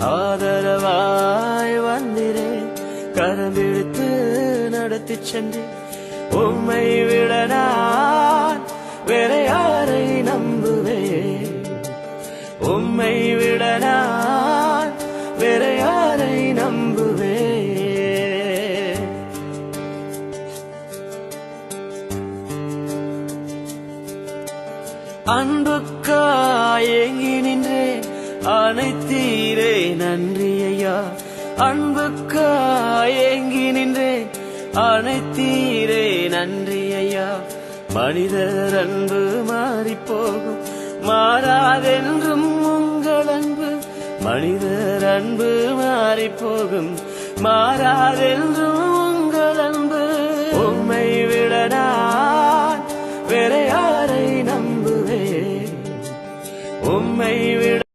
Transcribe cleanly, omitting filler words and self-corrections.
ஆதரவாய் வந்திரே கரம்பிடித்து நடத்திச் சென்று உம்மை விட நான் வேற யாரை நம்புவேன் உம்மை விட நான் வேற யாரை நம்புவேன் அன்புக்காய் ஏங்கி நின்றேன் அனைத்தீரே நன்றி ஐயா அன்புக்காய் ஏங்கி நின்றேன் அனைத்தீரே நன்றி ஐயா மனிதர் அன்பு மாறிப்போகும் மாறாதென்றும் உங்கள் அன்பு மனிதர் அன்பு மாறிப்போகும் மாறாதென்றும் உங்கள் அன்பு உம்மை விட நான் வேற யாரை நம்புவேன் உம்மை விட